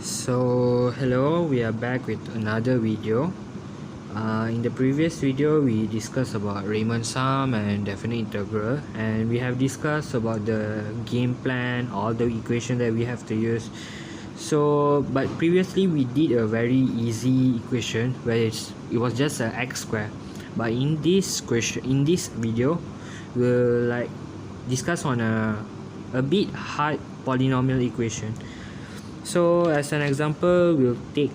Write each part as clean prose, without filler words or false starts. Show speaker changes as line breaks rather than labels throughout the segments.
So hello, we are back with another video. In the previous video we discussed about Reimann Sum and definite integral, and we have discussed about the game plan, all the equation that we have to use. But previously we did a very easy equation where it was just an x square, but in this video we'll discuss on a bit hard polynomial equation. So as an example, we'll take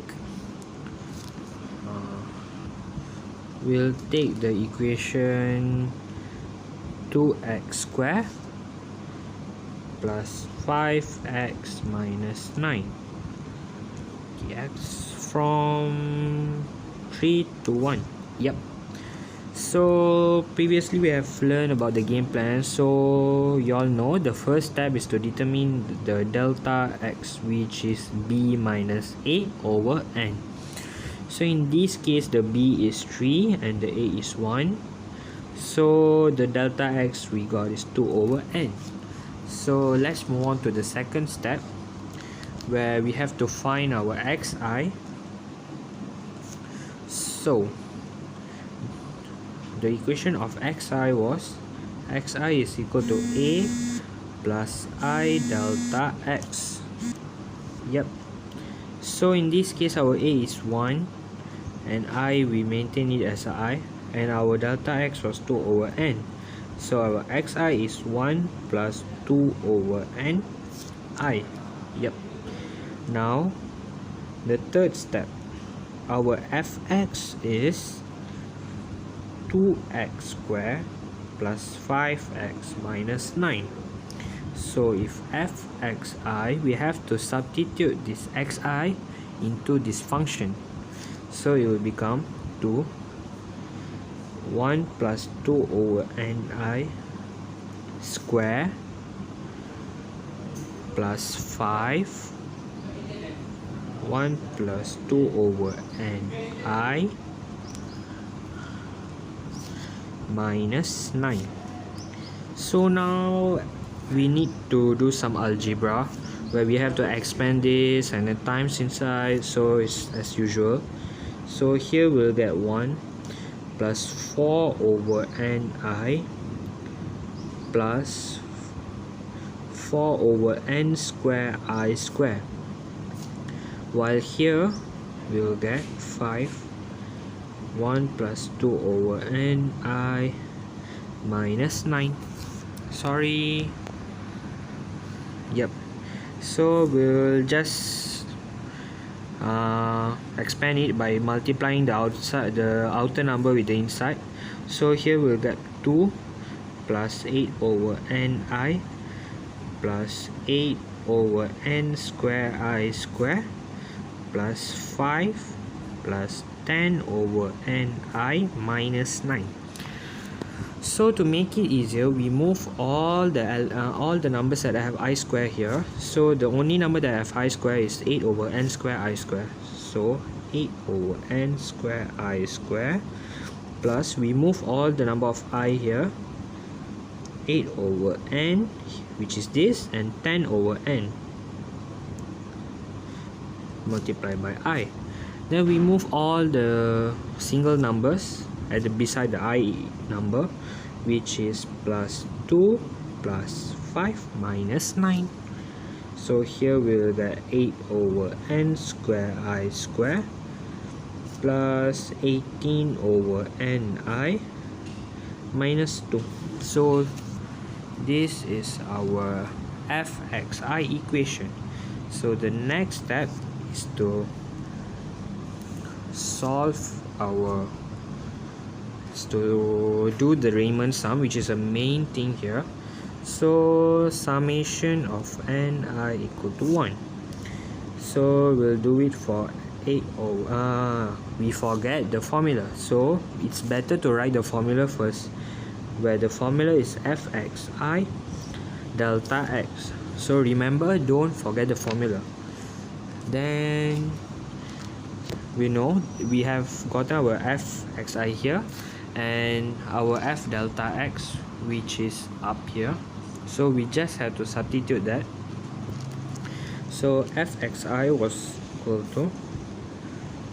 the equation 2x square plus 5x minus 9 x from 3 to 1. Yep. So previously we have learned about the game plan, so you all know the first step is to determine the delta x, which is b minus a over n. So in this case the b is 3 and the a is 1, so the delta x we got is 2 over n. So let's move on to the second step, where we have to find our xi. So the equation of xi was xi is equal to a plus I delta x. Yep. So in this case our a is 1 and I we maintain it as I, and our delta x was 2 over n. So our xi is 1 plus 2 over n I. Yep. Now the third step, our fx is 2x square plus 5x minus 9. So if fxi, we have to substitute this xi into this function, so it will become 1 plus 2 over ni square plus 5 1 plus 2 over ni minus 9. So now we need to do some algebra where we have to expand this and then times inside, so it's as usual. So here we'll get 1 plus 4 over ni plus 4 over n square I square, while here we'll get 5 1 plus 2 over ni minus 9. Sorry. Yep. So we'll just expand it by multiplying the outer number with the inside. So here we'll get 2 plus 8 over ni plus 8 over n square I square plus 5 plus 10 over ni minus 9. So to make it easier, we move all the numbers that have I square here. So the only number that have I square is 8 over n square I square. So 8 over n square I square plus we move all the number of I here, 8 over n, which is this, and 10 over n multiplied by I. Then we move all the single numbers beside the I number, which is plus 2 plus 5 minus 9. So here we'll get 8 over n square I square plus 18 over ni minus 2. So this is our fxi equation. So the next step is to do the Reimann sum, which is a main thing here. So summation of ni equal to 1. So we'll do it for 8 over we forget the formula, so it's better to write the formula first, where the formula is fxi delta x. So remember, don't forget the formula. Then we know we have got our fxi here and our f delta x, which is up here, so we just have to substitute that. So fxi was equal to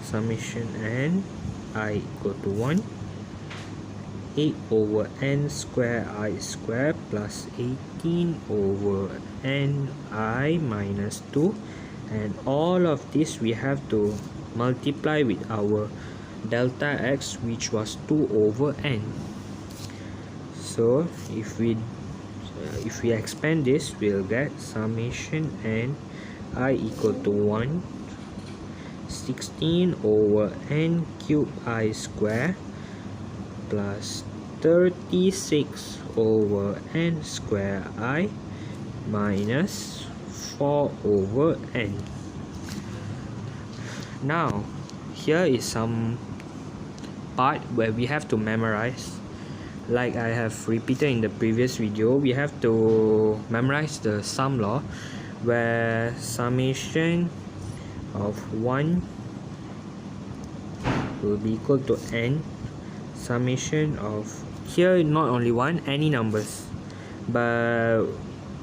summation n I equal to 1 8 over n square I square plus 18 over n I minus 2, and all of this we have to multiply with our delta x, which was 2 over n. So if we expand this, we'll get summation n I equal to 1 16 over n cube I square plus 36 over n square I minus 4 over n. Now here is some part where we have to memorize. Like I have repeated in the previous video, we have to memorize the sum law, where summation of 1 will be equal to n summation of, here not only 1, any numbers, but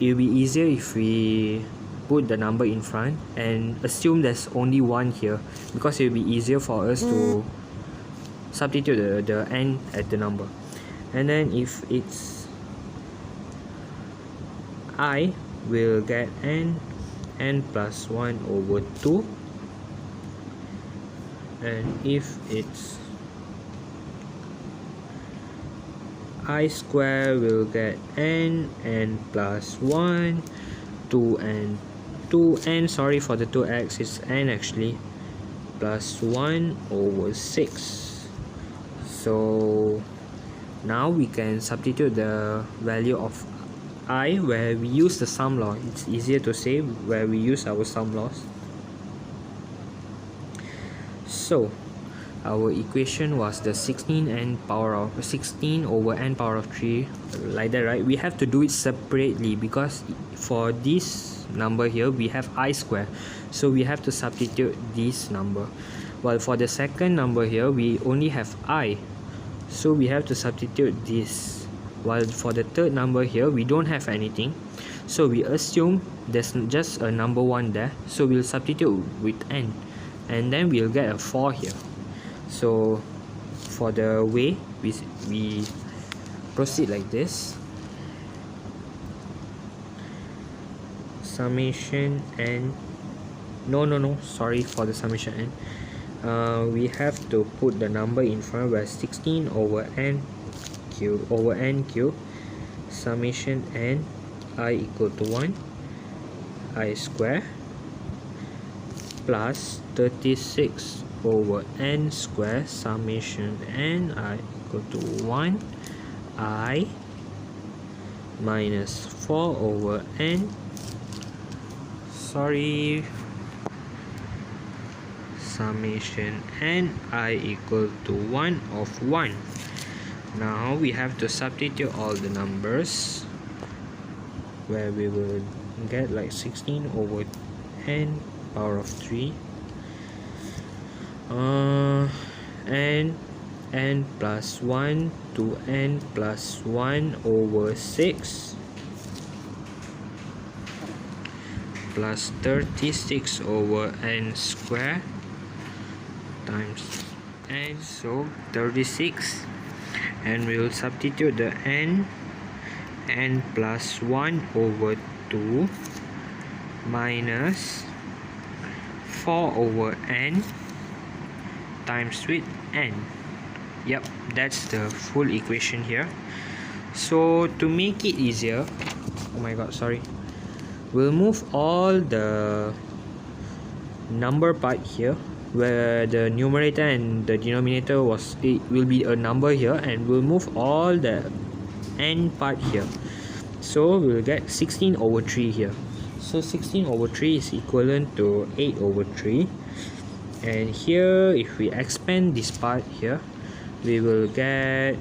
it will be easier if we put the number in front and assume there's only 1 here, because it will be easier for us to substitute the n at the number. And then if it's I, will get n plus 1 over 2, and if it's I square, will get n plus 1 2 and 2n, sorry for the 2x, it's n actually, plus 1 over 6. So now we can substitute the value of I where we use the sum law. It's easier to say where we use our sum laws. So our equation was the 16 over n power of 3, like that, right? We have to do it separately because for this number here we have I square, so we have to substitute this number. While for the second number here we only have I, so we have to substitute this. While for the third number here we don't have anything, so we assume there's just a number 1 there, so we'll substitute with n, and then we'll get a 4 here. So for the way we proceed like this, summation n, sorry for the summation n, we have to put the number in front, where 16 over n cube summation n I equal to 1 I square plus 36 over n square summation n I equal to 1 I minus 4 over n, sorry, summation n I equal to 1 of 1. Now we have to substitute all the numbers, where we will get like 16 over n power of 3 n plus 1 to n plus 1 over 6 plus 36 over n square times n, so 36, and we will substitute the n plus 1 over 2 minus 4 over n times with n. Yep, that's the full equation here. So to make it easier, oh my god, sorry, we'll move all the number part here, where the numerator and the denominator it will be a number here, and we'll move all the n part here, so we'll get 16 over 3 here. So 16 over 3 is equivalent to 8 over 3, and here if we expand this part here, we will get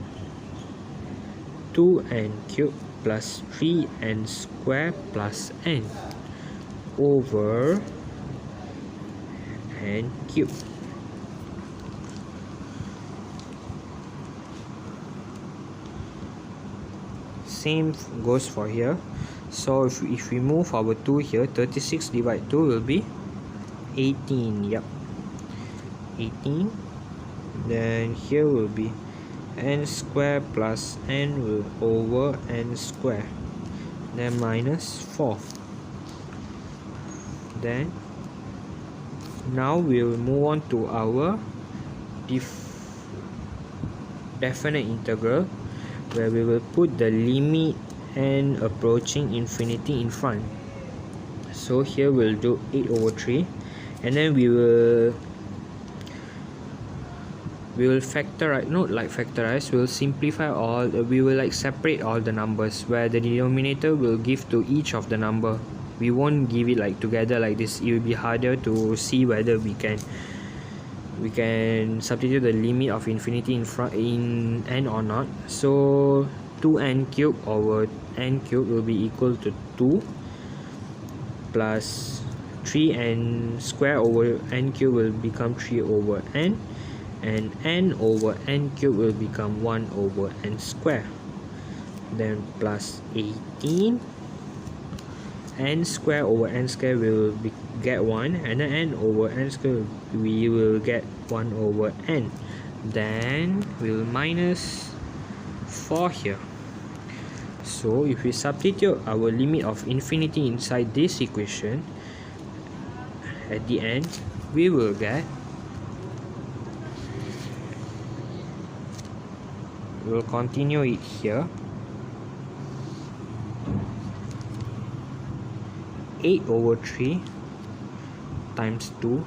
2n cubed plus 3n square plus n over n cubed. Same goes for here. So if we move our 2 here, 36 divided 2 will be 18. Yep, 18. Then here will be n square plus n will over n square, then minus 4. Then now we will move on to our definite integral, where we will put the limit n approaching infinity in front. So here we'll do 8 over 3, and then we will factorize, not like factorize, we'll simplify all, we will like separate all the numbers, where the denominator will give to each of the number. We won't give it like together like this. It will be harder to see whether we can substitute the limit of infinity in front in n or not. So 2n cubed over n cubed will be equal to 2 plus 3n square over n cubed will become 3 over n, and n over n cubed will become 1 over n square. Then plus 18, n square over n square will get 1, and then n over n square we will get 1 over n. Then we will minus 4 here. So if we substitute our limit of infinity inside this equation, at the end we will get, we will continue it here, 8 over 3 times 2,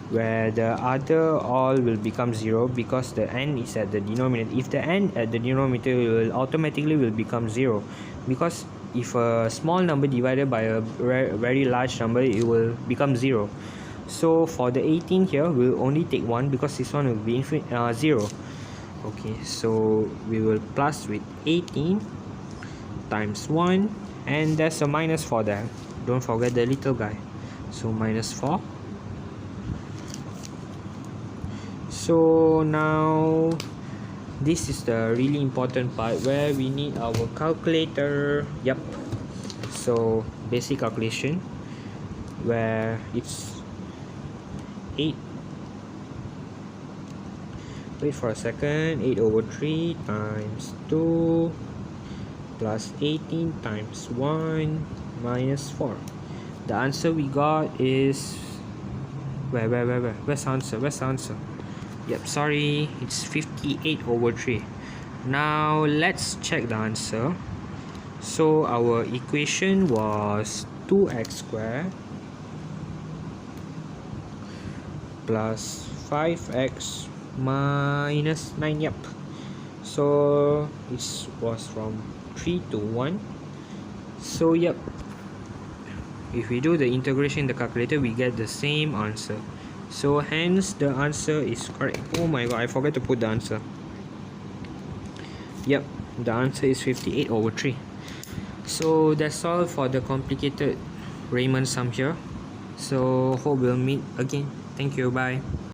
where the other all will become 0 because the n is at the denominator. If the n at the denominator will automatically will become 0, because if a small number divided by a very large number, it will become 0. So for the 18 here, we'll only take 1 because this one will be 0. Okay, so we will plus with 18 times 1, and there's a minus for that. Don't forget the little guy. So minus 4. So now this is the really important part where we need our calculator. Yep. So basic calculation, where it's 8. Wait for a second. 8 over 3 times 2 plus 18 times 1 minus 4. The answer we got is where's the answer? Yep, sorry, it's 58 over 3. Now let's check the answer. So our equation was 2x squared plus 5x minus 9. Yep, so it was from 3 to 1. So yep, if we do the integration in the calculator, we get the same answer. So hence the answer is correct. Oh my god, I forgot to put the answer. Yep, the answer is 58 over 3. So that's all for the complicated Reimann sum here. So hope we'll meet again. Thank you, bye.